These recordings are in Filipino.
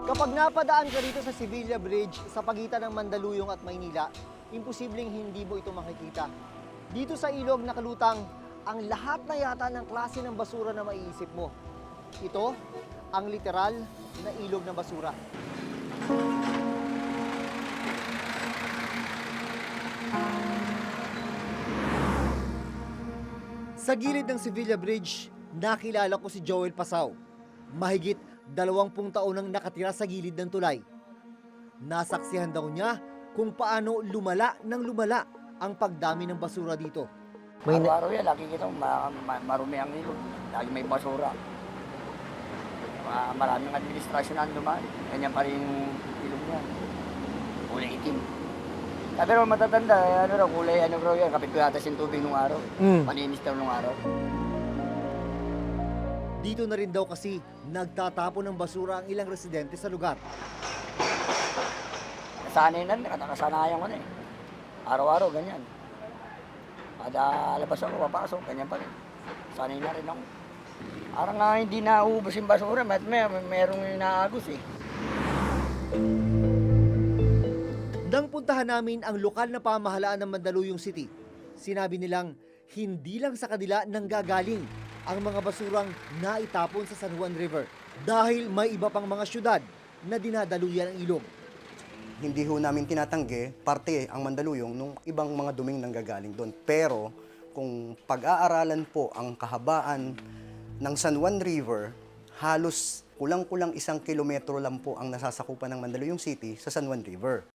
Kapag napadaan ka dito sa Sevilla Bridge sa pagitan ng Mandaluyong at Maynila, imposibleng hindi mo ito makikita. Dito sa ilog nakalutang ang lahat na yata ng klase ng basura na maiisip mo. Ito ang literal na ilog ng basura. Sa gilid ng Sevilla Bridge, nakilala ko si Joel Pasao. Mahigit 20 taon nang nakatira sa gilid ng tulay. Nasaksihan daw niya kung paano lumala ng lumala ang pagdami ng basura dito. Araw-araw yan, lagi kitang marumi ang ilog. Lagi may basura. Maraming administrasyon na dumaan. Ganyan pa rin yung ilog niya. Kulay itim. Pero matatanda, kulay raw yan. Kapit ko yata yung tubig nung araw. Paninis daw nung araw. Dito na rin daw kasi nagtatapon ng basura ang ilang residente sa lugar. Nasanay na, nakasanayan ko na eh. Araw-araw, ganyan. Kada labas ako, papasok, ganyan pa rin. Sanay na rin ako. Parang nga hindi nauubos yung basura, merong inaagos eh. Nang puntahan namin ang lokal na pamahalaan ng Mandaluyong City, sinabi nilang hindi lang sa kanila nanggagaling ang mga basurang naitapon sa San Juan River dahil may iba pang mga syudad na dinadaluyan ang ilog. Hindi ho namin tinatanggi, parte ang Mandaluyong nung ibang mga duming nanggagaling doon. Pero kung pag-aaralan po ang kahabaan ng San Juan River, halos kulang-kulang 1 kilometro lang po ang nasasakupan ng Mandaluyong City sa San Juan River.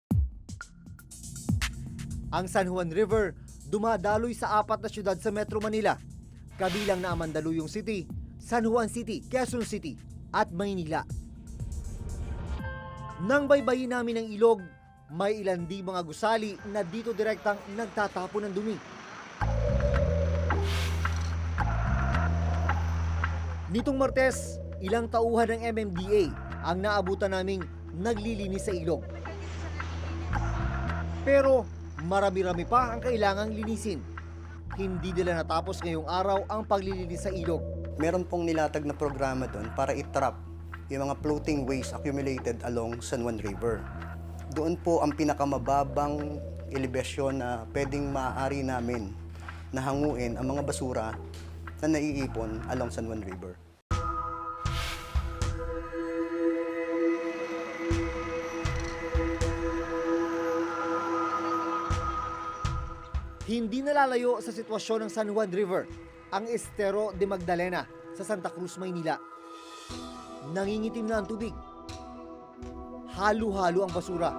Ang San Juan River dumadaloy sa 4 na syudad sa Metro Manila, kabilang na ang Mandaluyong City, San Juan City, Quezon City at Maynila. Nang baybayin namin ang ilog, may ilan di mga gusali na dito direktang nagtatapon ng dumi. Nitong Martes, ilang tauhan ng MMDA ang naabutan naming naglilinis sa ilog. Pero marami-rami pa ang kailangang linisin. Hindi nila natapos ngayong araw ang paglilinis sa ilog. Meron pong nilatag na programa doon para i-trap yung mga floating waste accumulated along San Juan River. Doon po ang pinakamababang elevasyon na pwedeng maaari namin na hanguin ang mga basura na naiipon along San Juan River. Hindi nalalayo sa sitwasyon ng San Juan River ang Estero de Magdalena sa Santa Cruz, Maynila. Nangingitim na ang tubig. Halo-halo ang basura.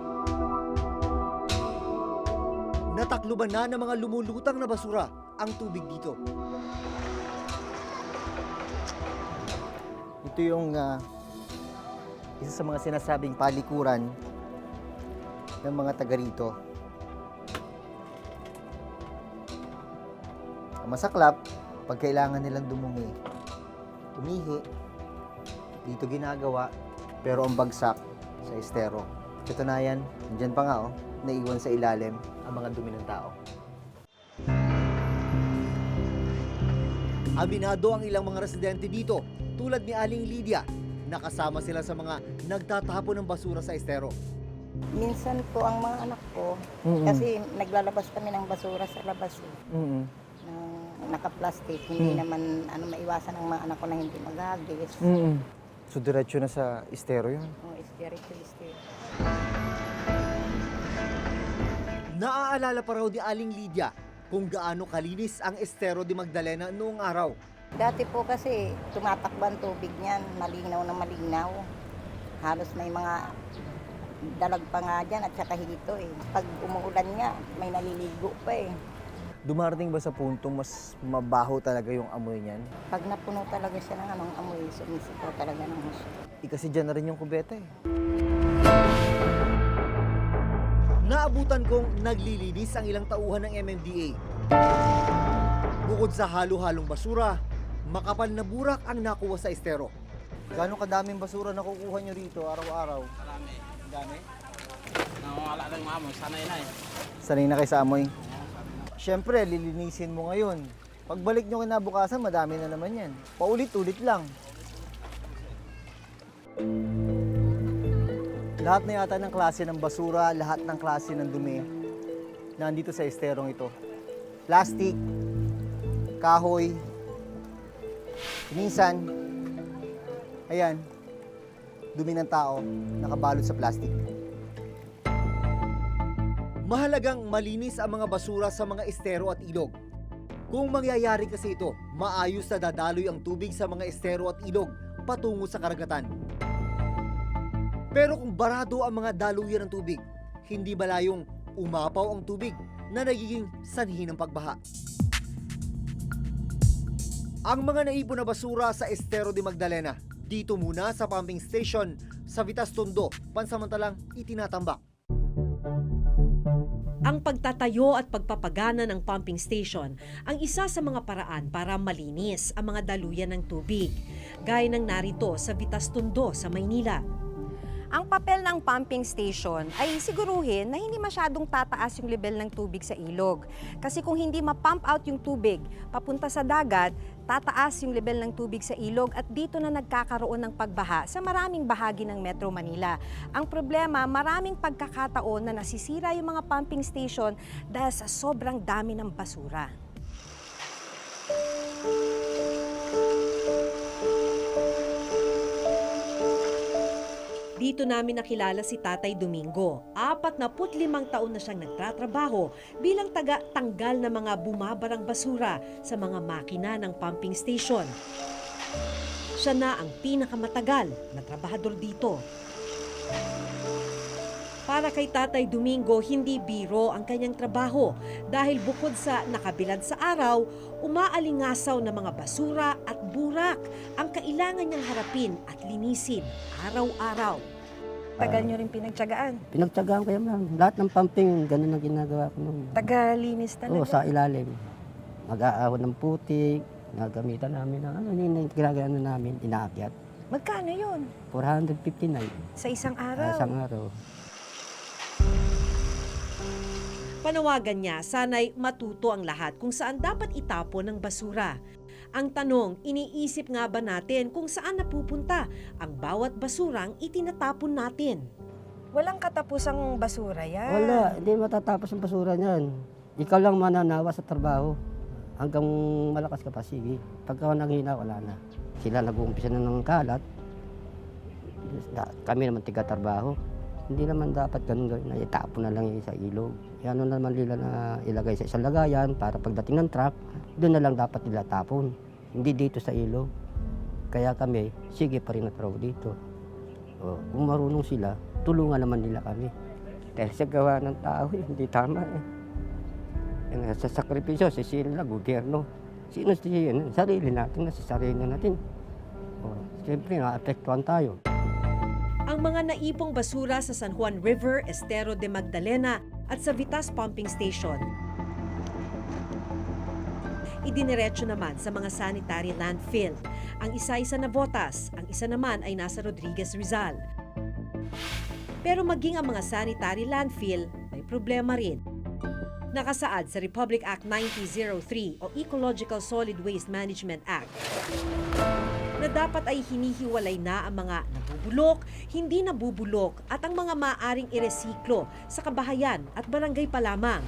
Natakluban na ng mga lumulutang na basura ang tubig dito. Ito yung isa sa mga sinasabing palikuran ng mga taga rito. Ang masaklap, pag kailangan nilang umihi, dito ginagawa, pero ang bagsak sa estero. Katunayan, dyan pa nga naiwan sa ilalim ang mga dumi ng tao. Aminado ang ilang mga residente dito, tulad ni Aling Lydia, nakasama sila sa mga nagtatapon ng basura sa estero. Minsan po ang mga anak ko, kasi naglalabas kami ng basura sa labas na naka-plastic, hindi naman maiwasan ang mga anak ko na hindi maghagis. So diretso na sa estero yun? Oo, estero. Naaalala pa raw ni Aling Lydia kung gaano kalinis ang Estero de Magdalena noong araw. Dati po kasi tumatakbo ang tubig niyan, malinaw na malinaw. Halos may mga dalag pa nga dyan at saka hito eh. Pag umuulan nga, may naliligo pa eh. Dumarating ba sa puntong mas mabaho talaga yung amoy niyan? Pag napuno talaga siya ng amoy, sumisipaw talaga ng husto. Kasi dyan na rin yung kubeta eh. Naabutan kong naglilinis ang ilang tauhan ng MMDA. Bukod sa halo-halong basura, makapal na burak ang nakuha sa estero. Gano'ng kadaming basura nakukuha nyo rito araw-araw? Marami. Dami. Nawawala lang yung amoy. Sanay na eh. Sanay na kayo sa amoy? Siyempre, lilinisin mo ngayon. Pagbalik nyo kinabukasan, madami na naman yan. Paulit-ulit lang. Lahat na yata ng klase ng basura, lahat ng klase ng dumi nandito sa esterong ito. Plastic, kahoy, minsan, ayan, dumi ng tao nakabalot sa plastic. Mahalagang malinis ang mga basura sa mga estero at ilog. Kung mangyayari kasi ito, maayos na dadaloy ang tubig sa mga estero at ilog patungo sa karagatan. Pero kung barado ang mga daluyan ng tubig, hindi malayong umapaw ang tubig na nagiging sanhi ng pagbaha. Ang mga naipon na basura sa Estero de Magdalena, dito muna sa pumping station sa Vitas Tondo, pansamantalang itinatambak. Ang pagtatayo at pagpapagana ng pumping station ang isa sa mga paraan para malinis ang mga daluyan ng tubig, gaya ng narito sa Vitas Tondo sa Maynila. Ang papel ng pumping station ay siguruhin na hindi masyadong tataas yung level ng tubig sa ilog. Kasi kung hindi ma-pump out yung tubig papunta sa dagat, tataas yung level ng tubig sa ilog at dito na nagkakaroon ng pagbaha sa maraming bahagi ng Metro Manila. Ang problema, maraming pagkakataon na nasisira yung mga pumping station dahil sa sobrang dami ng basura. Dito namin nakilala si Tatay Domingo. 45 taon na siyang nagtatrabaho bilang taga-tanggal ng mga bumabarang basura sa mga makina ng pumping station. Siya na ang pinakamatagal na trabahador dito. Para kay Tatay Domingo, hindi biro ang kanyang trabaho dahil bukod sa nakabilad sa araw, umaalingasaw na mga basura at burak ang kailangan niyang harapin at linisin araw-araw. Tagal nyo rin pinagtyagaan. Pinagtyagaan ko yan. Lahat ng pumping, ganun ang ginagawa ko nung. Tagalinis talaga. Oo, sa ilalim. Mag-aahon ng putik, nagamitan namin ng ginagawa namin, inaakyat. Magkano yun? 459 Sa isang araw? isang araw. Panawagan niya, sana'y matuto ang lahat kung saan dapat itapon ang basura. Ang tanong, iniisip nga ba natin kung saan napupunta ang bawat basurang itinatapon natin? Walang katapusang basura yan. Wala, hindi matatapos ang basura niyan. Ikaw lang mananawa sa trabaho. Hanggang malakas ka pa, sige. Pagka nanghina, wala na. Sila nag-uumpisa na ng kalat. Kami naman tiga-trabaho. Hindi naman dapat ganun gawin na itapon na lang yung sa ilog. Yan naman nila na ilagay sa isang lagayan para pagdating ng truck, doon na lang dapat nila tapon. Hindi dito sa ilog. Kaya kami, sige pa rin na trabaho dito. O, kung marunong sila, tulungan naman nila kami. Dahil sa gawa ng tao, hindi tama eh. Yan, sa sakripisyo, si sila, gobyerno. Sino siya yun? Sarili natin, nasa sarili natin. O, siyempre, naapektuhan tayo. Ang mga naipong basura sa San Juan River, Estero de Magdalena at sa Vitas Pumping Station, idiniretso naman sa mga sanitary landfill. Ang isa ay sa Navotas, ang isa naman ay nasa Rodriguez Rizal. Pero maging ang mga sanitary landfill, may problema rin. Nakasaad sa Republic Act 9003 o Ecological Solid Waste Management Act na dapat ay hinihiwalay na ang mga nabubulok, hindi nabubulok at ang mga maaring iresiklo sa kabahayan at barangay pa lamang.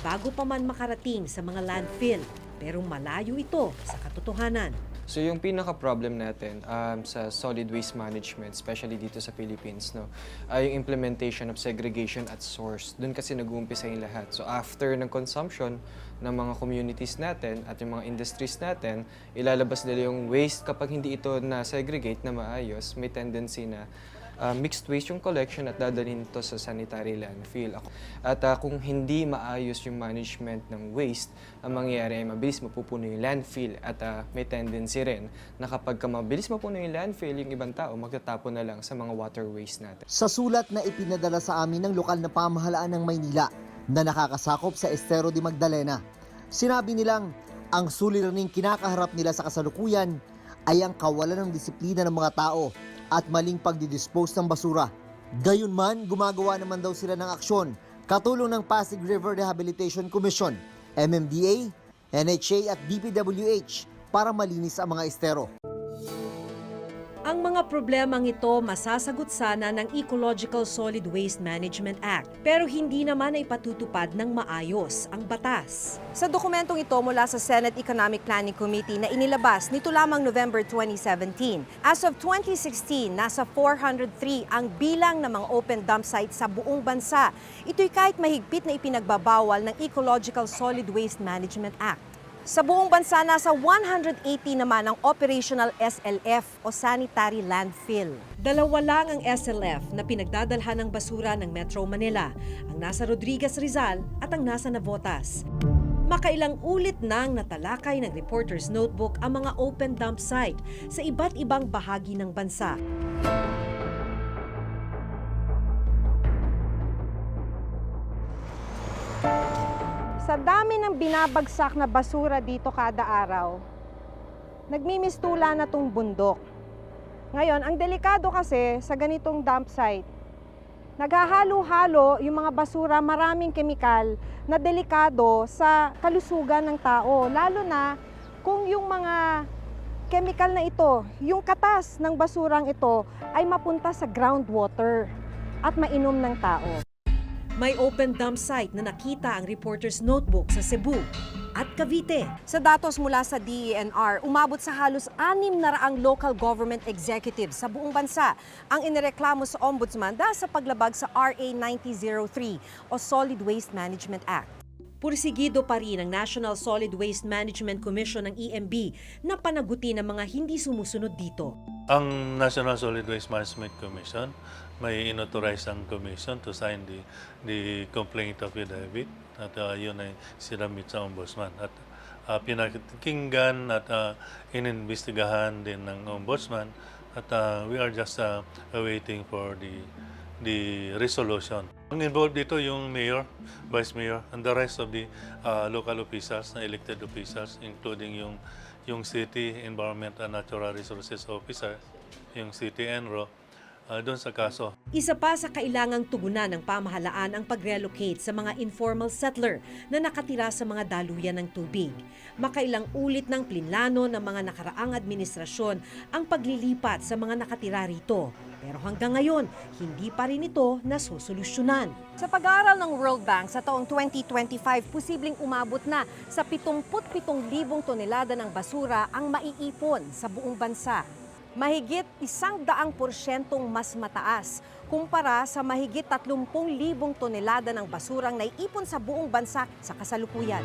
Bago pa man makarating sa mga landfill, pero malayo ito sa katotohanan. So yung pinaka-problem natin sa solid waste management, especially dito sa Philippines, no, ay yung implementation of segregation at source. Doon kasi nag-uumpisa yung lahat. So after ng consumption ng mga communities natin at yung mga industries natin, ilalabas nila yung waste kapag hindi ito na-segregate na maayos, may tendency na mixed waste yung collection at dadalhin ito sa sanitary landfill. At kung hindi maayos yung management ng waste, ang mangyayari ay mabilis mapupuno yung landfill at may tendency rin na kapag mabilis mapuno yung landfill, yung ibang tao magtatapon na lang sa mga waterways natin. Sa sulat na ipinadala sa amin ng lokal na pamahalaan ng Maynila na nakakasakop sa Estero de Magdalena, sinabi nilang ang suliraning kinakaharap nila sa kasalukuyan ay ang kawalan ng disiplina ng mga tao at maling pagdidispose ng basura. Gayunman, gumagawa naman daw sila ng aksyon katulong ng Pasig River Rehabilitation Commission, MMDA, NHA at DPWH para malinis ang mga estero. Ang mga problemang ito masasagot sana ng Ecological Solid Waste Management Act, pero hindi naman ay patutupad ng maayos ang batas. Sa dokumentong ito mula sa Senate Economic Planning Committee na inilabas nito lamang November 2017, as of 2016, nasa 403 ang bilang ng mga open dump sites sa buong bansa. Ito'y kahit mahigpit na ipinagbabawal ng Ecological Solid Waste Management Act. Sa buong bansa, nasa 180 naman ang operational SLF o sanitary landfill. Dalawa lang ang SLF na pinagdadalhan ng basura ng Metro Manila, ang nasa Rodriguez Rizal at ang nasa Navotas. Makailang ulit nang natalakay ng Reporter's Notebook ang mga open dump site sa iba't ibang bahagi ng bansa. Sa dami ng binabagsak na basura dito kada araw, nagmimistula na tong bundok. Ngayon, ang delikado kasi sa ganitong dump site, naghahalo-halo yung mga basura, maraming kemikal na delikado sa kalusugan ng tao. Lalo na kung yung mga kemikal na ito, yung katas ng basurang ito ay mapunta sa groundwater at mainom ng tao. May open dump site na nakita ang Reporter's Notebook sa Cebu at Cavite. Sa datos mula sa DENR, umabot sa halos 600 local government executives sa buong bansa ang inireklamo sa Ombudsman dahil sa paglabag sa RA 9003 o Solid Waste Management Act. Pursigido pa rin ang National Solid Waste Management Commission ng EMB na panagutin ang mga hindi sumusunod dito. Ang National Solid Waste Management Commission, may inauthorize ang commission to sign the complaint of affidavit at yun ay sinamit sa ombudsman. At pinakinggan at ininvestigahan din ng ombudsman at we are just awaiting for the resolution. Ang involved dito yung mayor, vice mayor, and the rest of the local officials, na elected officials, including yung city environment and natural resources officer, yung city enro, doon sa kaso. Isa pa sa kailangang tugunan ng pamahalaan ang pag-relocate sa mga informal settler na nakatira sa mga daluyan ng tubig. Makailang ulit ng plinano ng mga nakaraang administrasyon ang paglilipat sa mga nakatira rito. Pero hanggang ngayon, hindi pa rin ito nasusolusyonan. Sa pag-aaral ng World Bank sa taong 2025, posibleng umabot na sa 77,000 tonelada ng basura ang maiipon sa buong bansa. Mahigit 100% mas mataas kumpara sa mahigit 30,000 tonelada ng basurang naiipon sa buong bansa sa kasalukuyan.